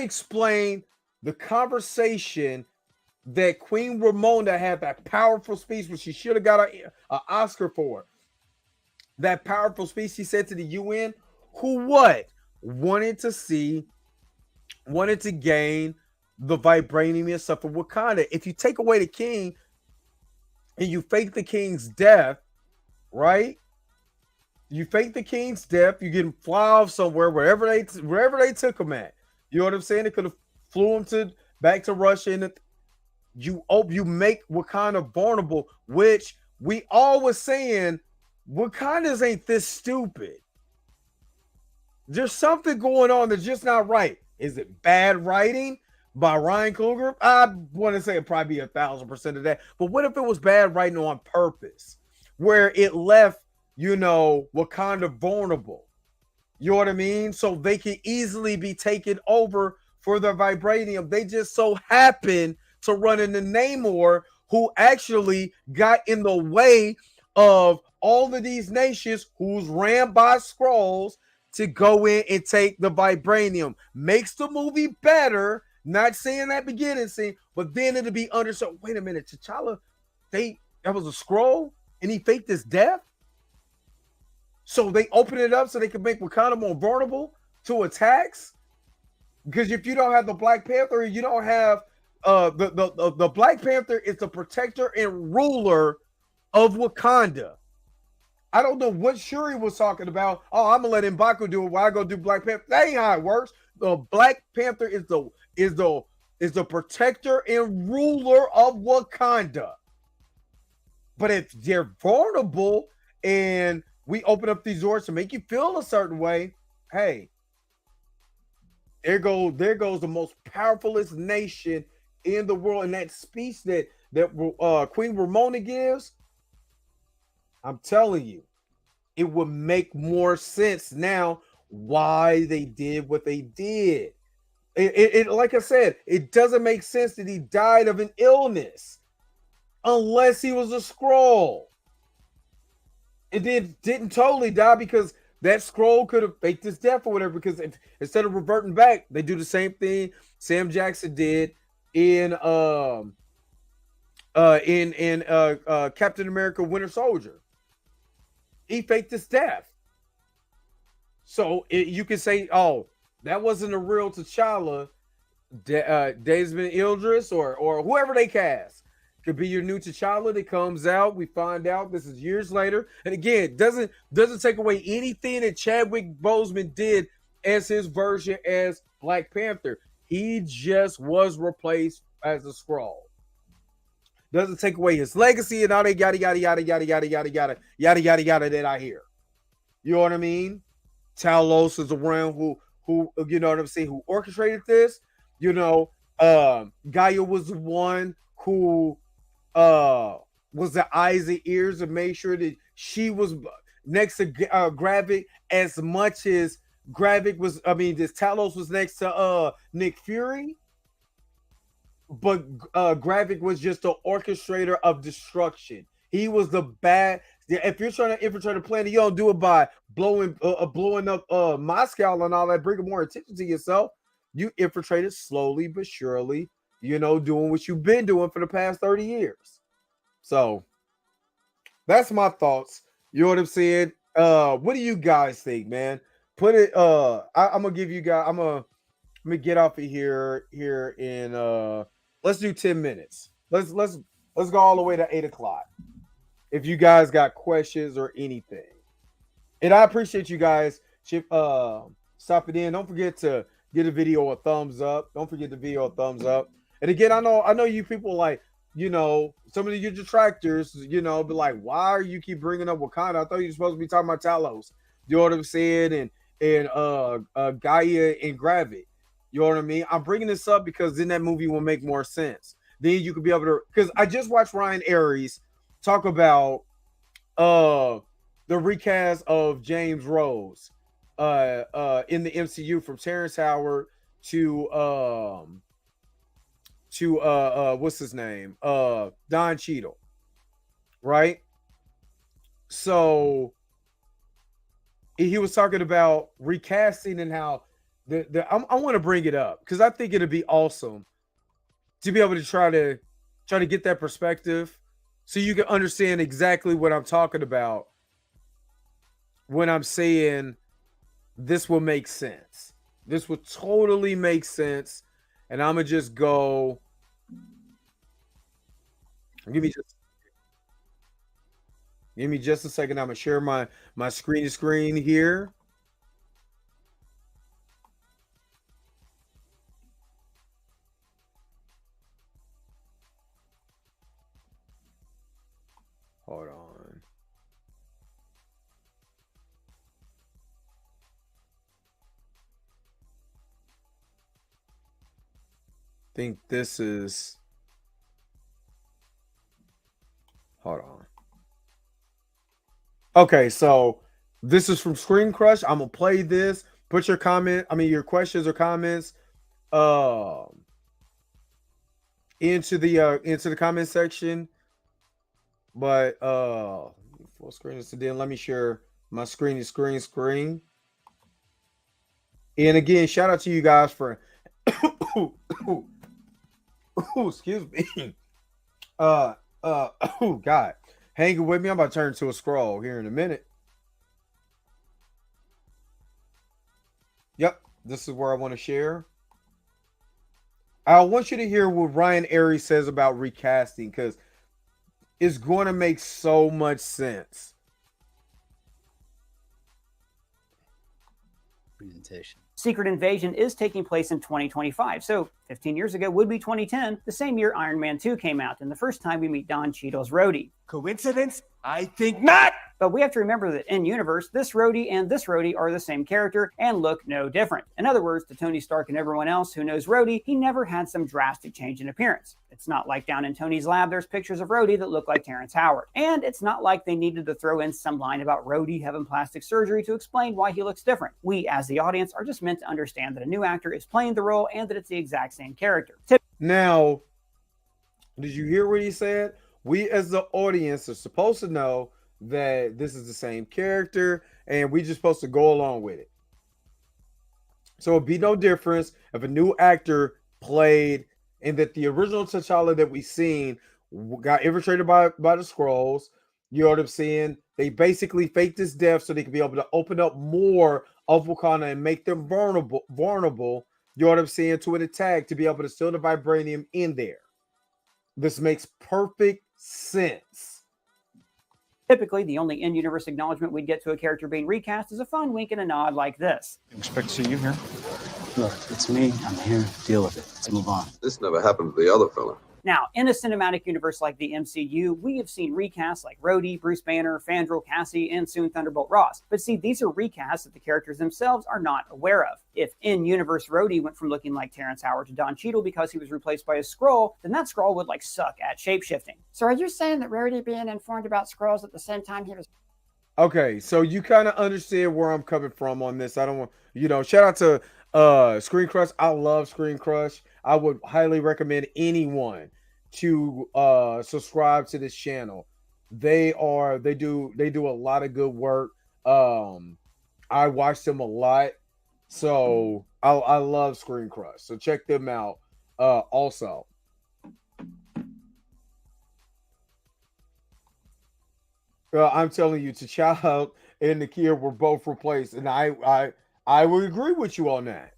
explain the conversation that Queen Ramonda had, that powerful speech, which she should have got an Oscar for. That powerful speech she said to the UN, who wanted to gain the vibranium and stuff of Wakanda. If you take away the king and you fake the king's death, right? You fake the king's death, you get him fly off somewhere, wherever they took him at. You know what I'm saying? They could have flew him back to Russia, and you make Wakanda vulnerable, which we all was saying Wakandas ain't this stupid. There's something going on that's just not right. Is it bad writing by Ryan Coogler? I want to say it'd probably be 1,000% of that. But what if it was bad writing on purpose, where it left Wakanda vulnerable. You know what I mean? So they can easily be taken over for the vibranium. They just so happen to run into Namor, who actually got in the way of all of these nations who's ran by Skrulls to go in and take the vibranium. Makes the movie better. Not saying that beginning scene, but then it'll be understood. Wait a minute, T'Challa, that was a Skrull and he faked his death? So they open it up so they can make Wakanda more vulnerable to attacks. Because if you don't have the Black Panther, you don't have the Black Panther is the protector and ruler of Wakanda. I don't know what Shuri was talking about. Oh, I'm gonna let M'Baku do it while I go do Black Panther. That ain't how it works. The Black Panther is the protector and ruler of Wakanda. But if they're vulnerable and we open up these doors to make you feel a certain way, hey, there goes the most powerfulest nation in the world. And that speech that Queen Ramona gives, I'm telling you, it would make more sense now why they did what they did. It like I said, it doesn't make sense that he died of an illness unless he was a Skrull. It didn't totally die because that Skrull could have faked his death or whatever. Because instead of reverting back, they do the same thing Sam Jackson did in Captain America: Winter Soldier. He faked his death, so you can say, "Oh, that wasn't a real T'Challa." Desmond Idris or whoever they cast could be your new T'Challa that comes out. We find out this is years later, and again, doesn't take away anything that Chadwick Boseman did as his version as Black Panther. He just was replaced as a Skrull. Doesn't take away his legacy and all that yada yada yada yada yada yada yada yada yada yada that I hear. You know what I mean? Talos is around who you know what I'm saying, who orchestrated this. Gaia was the one who was the eyes and ears and made sure that she was next to Gravik as much as Gravik was. I mean, this Talos was next to Nick Fury, but Gravik was just the orchestrator of destruction. He was the bad. If you're trying to infiltrate a planet, you don't do it by blowing up Moscow and all that, bringing more attention to yourself. You infiltrate it slowly but surely, doing what you've been doing for the past 30 years. So that's my thoughts. You know what I'm saying? What do you guys think, man? Put it. I'm gonna give you guys. I'm gonna let me get off of here in let's do 10 minutes. Let's go all the way to 8 o'clock. If you guys got questions or anything. And I appreciate you guys stopping in. Don't forget to give the video a thumbs up. Don't forget the video a thumbs up. And again, I know you people like, some of you detractors, be like, why are you keep bringing up Wakanda? I thought you were supposed to be talking about Talos. You know what I'm saying? And Gaia and Gravik. You know what I mean? I'm bringing this up because then that movie will make more sense. Then you could be able to, because I just watched Ryan Aries talk about the recast of James Rose in the MCU from Terrence Howard to what's his name? Don Cheadle. Right? So he was talking about recasting and how I want to bring it up because I think it'd be awesome to be able to try to get that perspective so you can understand exactly what I'm talking about when I'm saying this will make sense. This will totally make sense. And I'm gonna just go. Give me just a second. I'm gonna share my screen to screen here. Hold on. I think this is. Hold on. Okay, so this is from Screen Crush. I'm gonna play this. Put your your questions or comments into the comment section. But full screen is then let me share my screen. And again, shout out to you guys for excuse me. Uh oh God. Hanging with me. I'm about to turn to a scroll here in a minute. Yep, this is where I want to share. I want you to hear what Ryan Airy says about recasting because it's going to make so much sense. Presentation. Secret Invasion is taking place in 2025. So 15 years ago would be 2010, the same year Iron Man 2 came out, and the first time we meet Don Cheadle's Rhodey. Coincidence? I think not! But we have to remember that in universe, this Rhodey and this Rhodey are the same character and look no different. In other words, to Tony Stark and everyone else who knows Rhodey, he never had some drastic change in appearance. It's not like down in Tony's lab there's pictures of Rhodey that look like Terrence Howard. And it's not like they needed to throw in some line about Rhodey having plastic surgery to explain why he looks different. We, as the audience, are just meant to understand that a new actor is playing the role and that it's the exact same character. Now, did you hear what he said? We as the audience are supposed to know that this is the same character and we just supposed to go along with it. So it'd be no difference if a new actor played and that the original T'Challa that we seen got infiltrated by the Skrulls. You know what I'm saying? They basically faked his death so they could be able to open up more of Wakanda and make them vulnerable, you know what I'm saying, to an attack to be able to steal the vibranium in there. This makes perfect sense. Typically, the only in-universe acknowledgement we'd get to a character being recast is a fun wink and a nod like this. Expect to see you here. Look, it's me. I'm here. Deal with it. Let's move on. This never happened to the other fella. Now, in a cinematic universe like the MCU, we have seen recasts like Rhodey, Bruce Banner, Fandral, Cassie, and soon Thunderbolt Ross. But see, these are recasts that the characters themselves are not aware of. If in-universe Rhodey went from looking like Terrence Howard to Don Cheadle because he was replaced by a Skrull, then that Skrull would suck at shapeshifting. So are you saying that Rhodey being informed about Skrulls at the same time he was... Okay, so you kind of understand where I'm coming from on this. I don't want, shout out to Screen Crush. I love Screen Crush. I would highly recommend anyone to subscribe to this channel. They do a lot of good work. I watch them a lot, so I love Screen Crush. So check them out. Also, I'm telling you, T'Challa and Nakia were both replaced, and I would agree with you on that.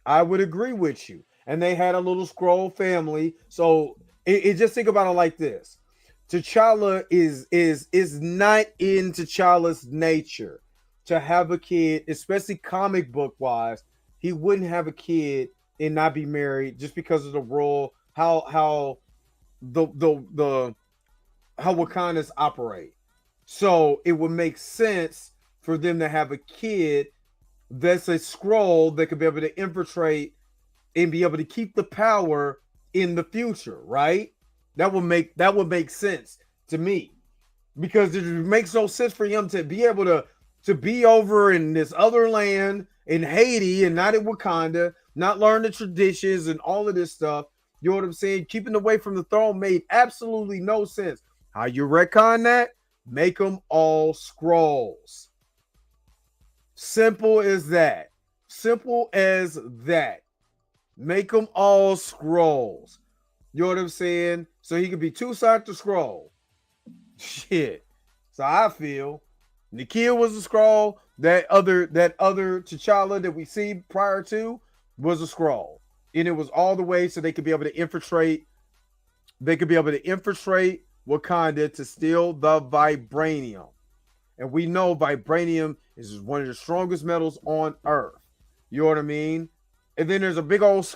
I would agree with you. And they had a little Skrull family, so it just think about it like this: T'Challa is not in T'Challa's nature to have a kid, especially comic book wise. He wouldn't have a kid and not be married just because of the role, how Wakandas operate. So it would make sense for them to have a kid that's a Skrull that could be able to infiltrate and be able to keep the power in the future, right? That would make sense to me, because it makes no sense for him to be able to be over in this other land in Haiti and not in Wakanda, not learn the traditions and all of this stuff. You know what I'm saying? Keeping away from the throne made absolutely no sense. How you retcon that? Make them all Skrulls. Simple as that. Simple as that. Make them all Skrulls. You know what I'm saying? So he could be two-sided to Skrull. Shit. So I feel Nakia was a Skrull. That other T'Challa that we see prior to was a Skrull. And it was all the way so they could be able to infiltrate. They could be able to infiltrate Wakanda to steal the vibranium. And we know vibranium is one of the strongest metals on Earth. You know what I mean? And then there's a big old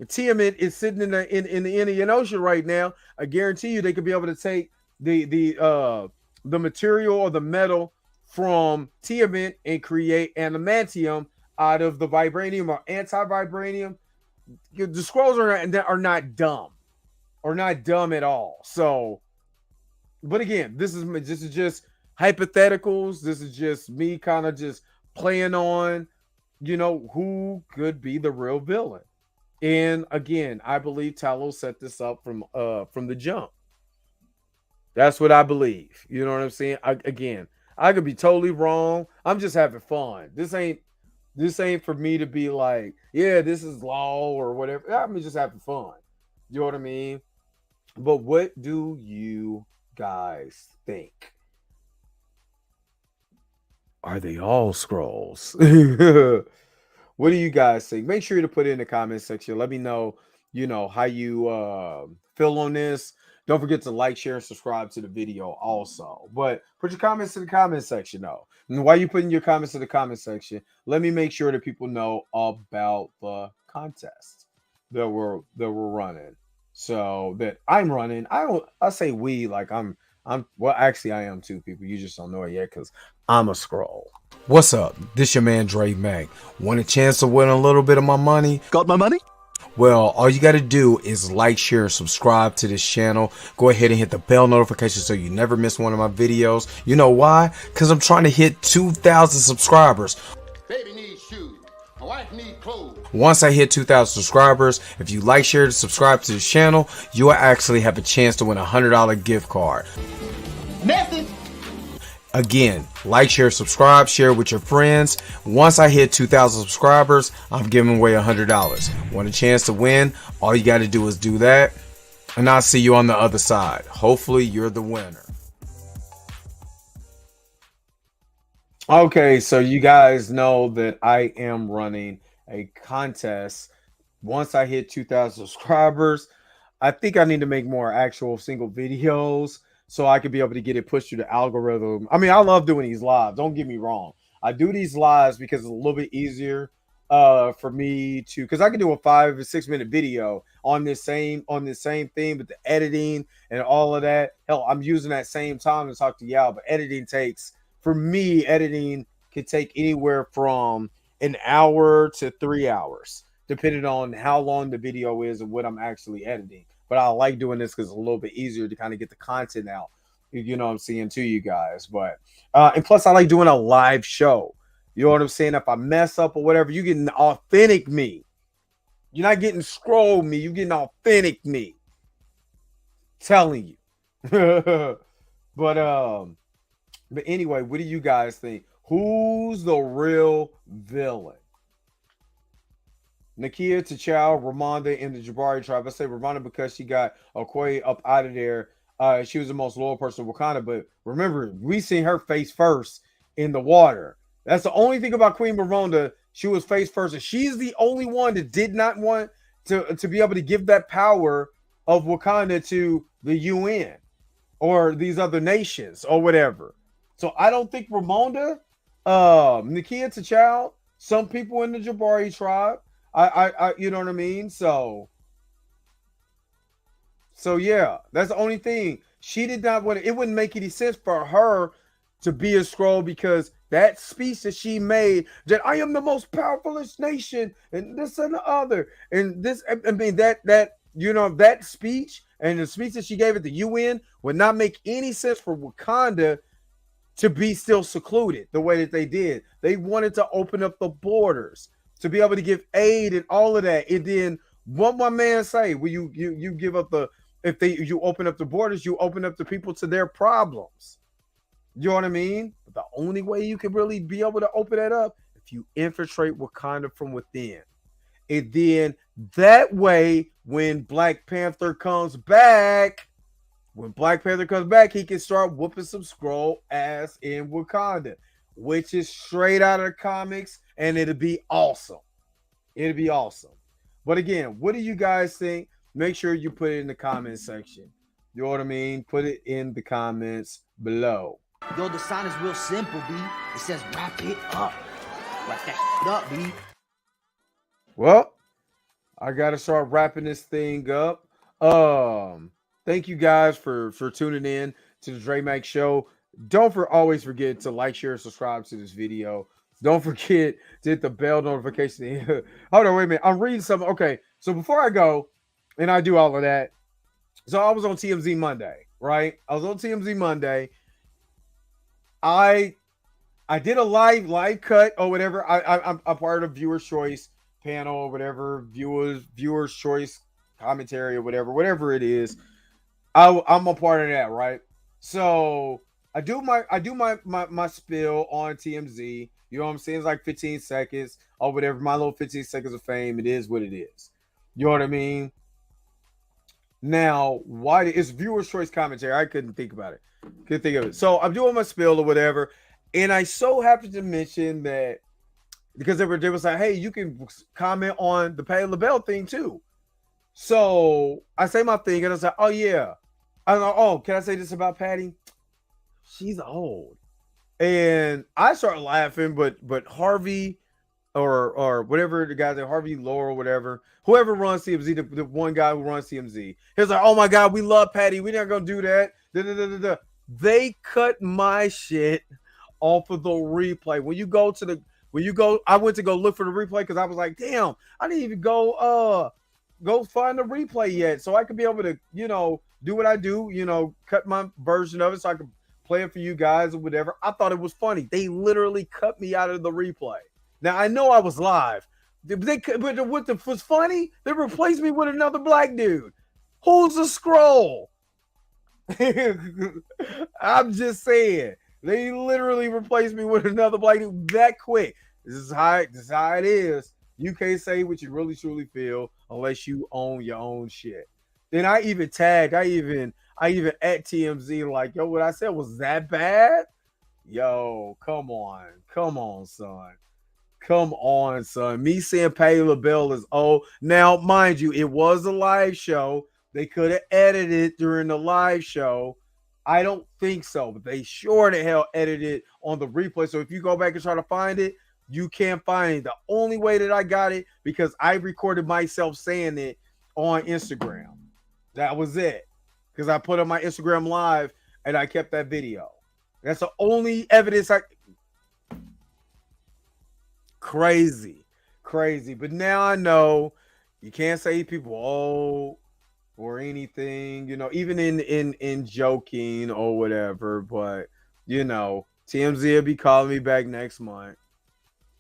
Tiamat is sitting in the Indian Ocean right now. I guarantee you they could be able to take the material or the metal from Tiamat and create adamantium out of the vibranium or anti-vibranium. The Skrulls are not dumb, or not dumb at all. So but again, this is just hypotheticals. This is just me kind of just playing on, who could be the real villain. And again, I believe Talos set this up from the jump. That's what I believe. You know what I'm saying? I could be totally wrong. I'm just having fun. This ain't for me to be like, yeah, this is law or whatever. I'm just having fun. You know what I mean? But what do you guys think? Are they all scrolls? What do you guys think? Make sure to put it in the comment section. Let me know, how you feel on this. Don't forget to like, share, and subscribe to the video also. But put your comments in the comment section, though. And while you're putting your comments in the comment section, let me make sure that people know about the contest that we're running. So that I'm running. I say we like well, actually I am too, people. You just don't know it yet because I'm a scroll. What's up? This your man Dre Mac. Want a chance to win a little bit of my money? Got my money? Well, all you got to do is like, share, and subscribe to this channel. Go ahead and hit the bell notification so you never miss one of my videos. You know why? Because I'm trying to hit 2,000 subscribers. Baby needs shoes. My wife needs clothes. Once I hit 2,000 subscribers, if you like, share, and subscribe to this channel, you will actually have a chance to win a $100 gift card. Message. Again, like, share, subscribe, share with your friends. Once I hit 2,000 subscribers, I'm giving away $100. Want a chance to win? All you got to do is do that, and I'll see you on the other side. Hopefully, you're the winner. Okay, so you guys know that I am running a contest. Once I hit 2,000 subscribers, I think I need to make more actual single videos, so I could be able to get it pushed through the algorithm. I mean, I love doing these lives. Don't get me wrong. I do these lives because it's a little bit easier for me to, because I can do a 5 or 6 minute video on this same thing, but the editing and all of that. Hell, I'm using that same time to talk to y'all, but editing can take anywhere from an hour to 3 hours, depending on how long the video is and what I'm actually editing. But I like doing this because it's a little bit easier to kind of get the content out, you know what I'm saying, to you guys. But and plus I like doing a live show. You know what I'm saying? If I mess up or whatever, you getting authentic me. You're not getting scroll me, you're getting authentic me. Telling you. But anyway, what do you guys think? Who's the real villain? Nakia, T'Challa, Ramonda, and the Jabari tribe. I say Ramonda because she got Okoye up out of there. She was the most loyal person in Wakanda. But remember, we seen her face first in the water. That's the only thing about Queen Ramonda. She was face first. And she's the only one that did not want to be able to give that power of Wakanda to the UN or these other nations or whatever. So I don't think Ramonda, Nakia, T'Challa, some people in the Jabari tribe, I you know what I mean? So yeah, that's the only thing. She did not want it wouldn't make any sense for her to be a scroll, because that speech that she made, that I am the most powerfulest nation and this and the other, and this, I mean, that you know, that speech and the speech that she gave at the UN would not make any sense for Wakanda to be still secluded the way that they did. They wanted to open up the borders to be able to give aid and all of that. And then what my man say? Well, you give up the, you open up the borders, you open up the people to their problems. You know what I mean? But the only way you can really be able to open that up, if you infiltrate Wakanda from within. And then that way, when Black Panther comes back, he can start whooping some scroll ass in Wakanda, which is straight out of the comics, and it'll be awesome. It'll be awesome. But again, what do you guys think? Make sure you put it in the comment section. You know what I mean? Put it in the comments below. Yo, the sign is real simple, B. It says wrap it up. Wrap that up, B. Well, I gotta start wrapping this thing up. Thank you guys for tuning in to the Dre Mac Show. Don't always forget to like, share, and subscribe to this video. Don't forget to hit the bell notification. Hold on, wait a minute. I'm reading something. Okay, so before I go and I do all of that, so I was on TMZ Monday. right? I was on TMZ Monday. I did a live cut or whatever. I'm part of Viewers Choice panel or whatever, Viewers Choice commentary or whatever it is. I'm a part of that, right? So I do my spill on TMZ. You know what I'm saying? It's like 15 seconds or whatever. My little 15 seconds of fame. It is what it is. You know what I mean? Now, why it's Viewers Choice commentary? I couldn't think about it. Couldn't think of it. So I'm doing my spill or whatever, and I so happened to mention that because they was like, "Hey, you can comment on the Patti LaBelle thing too." So I say my thing, and I was like, "Oh yeah." I don't know. Oh, can I say this about Patty? She's old, and I started laughing. But Harvey, or whatever the guy, Harvey Laurel, whatever, whoever runs TMZ, the one guy who runs TMZ, he was like, "Oh my God, we love Patty. We're not gonna do that." They cut my shit off of the replay. When you go, I went to go look for the replay because I was like, "Damn, I didn't even go find the replay yet, so I could be able to, do what I do, cut my version of it so I could play it for you guys or whatever." I thought it was funny. They literally cut me out of the replay. Now I know I was live, but what was funny? They replaced me with another black dude. Who's a scroll? I'm just saying. They literally replaced me with another black dude that quick. This is how it is. You can't say what you really truly feel unless you own your own shit. Then I even tagged, I even at TMZ like, "Yo, what I said was that bad?" Yo, come on, son. Come on, son. Me saying Patti LaBelle is old. Now, mind you, it was a live show. They could have edited during the live show. I don't think so, but they sure the hell edited on the replay. So if you go back and try to find it, you can't find it. The only way that I got it, because I recorded myself saying it on Instagram. That was it. Because I put on my Instagram live and I kept that video. That's the only evidence Crazy. But now I know you can't say people old or anything, even in joking or whatever. But TMZ will be calling me back next month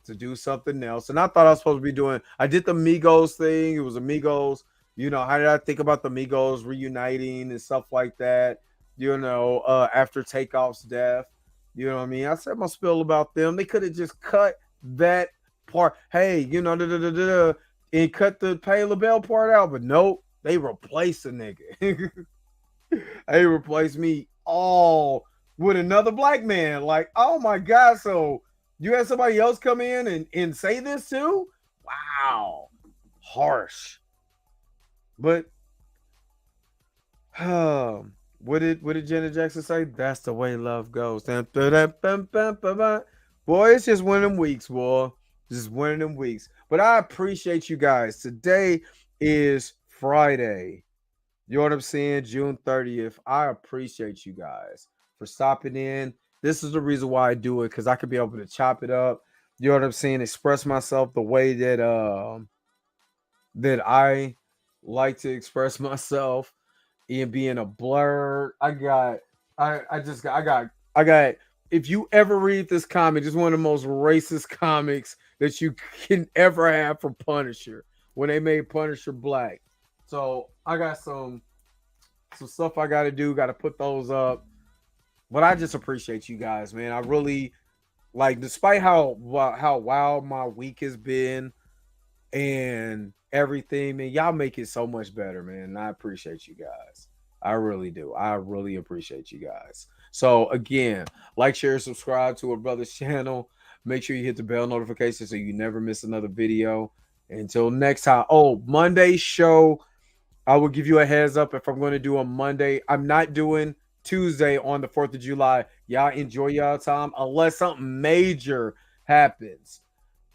to do something else. And I thought I was supposed to be I did the Migos thing. It was a Migos. How did I think about the Migos reuniting and stuff like that? After Takeoff's death. You know what I mean? I said my spill about them. They could have just cut that part. Hey, and cut the Patti LaBelle part out. But nope, they replaced the nigga. They replaced me all with another black man. Like, oh my God. So you had somebody else come in and say this too? Wow. Harsh. But what did Janet Jackson say? That's the way love goes. Boy, it's just one of them weeks, boy. Just one of them weeks. But I appreciate you guys. Today is Friday. You know what I'm saying? June 30th. I appreciate you guys for stopping in. This is the reason why I do it, because I could be able to chop it up. You know what I'm saying? Express myself the way that that I like to express myself, and being a blur. I got. If you ever read this comic, it's one of the most racist comics that you can ever have for Punisher, when they made Punisher black. So I got some stuff I got to do. Got to put those up. But I just appreciate you guys, man. I really despite how wild my week has been and everything, man, y'all make it so much better, man. And I appreciate you guys. I really do. I really appreciate you guys. So again, like, share, subscribe to our brother's channel. Make sure you hit the bell notification so you never miss another video. Until next time. Oh, Monday's show, I will give you a heads up if I'm going to do a Monday. I'm not doing Tuesday on the 4th of July. Y'all enjoy y'all time. Unless something major happens,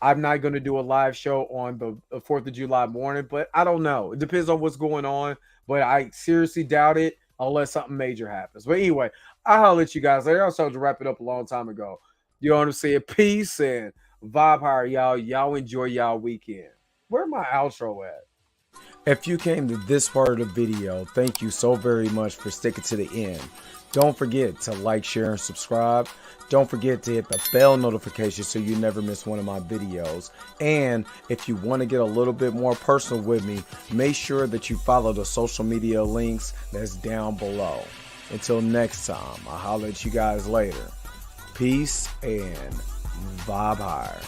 I'm not going to do a live show on the 4th of July morning, but I don't know. It depends on what's going on, but I seriously doubt it unless something major happens. But anyway, I'll holler at you guys later. I was supposed to wrap it up a long time ago. You know what I'm saying? Peace and vibe higher, y'all. Y'all enjoy y'all weekend. Where my outro at? If you came to this part of the video, thank you so very much for sticking to the end. Don't forget to like, share, and subscribe. Don't forget to hit the bell notification so you never miss one of my videos. And if you want to get a little bit more personal with me, make sure that you follow the social media links that's down below. Until next time, I'll holler at you guys later. Peace and vibe higher.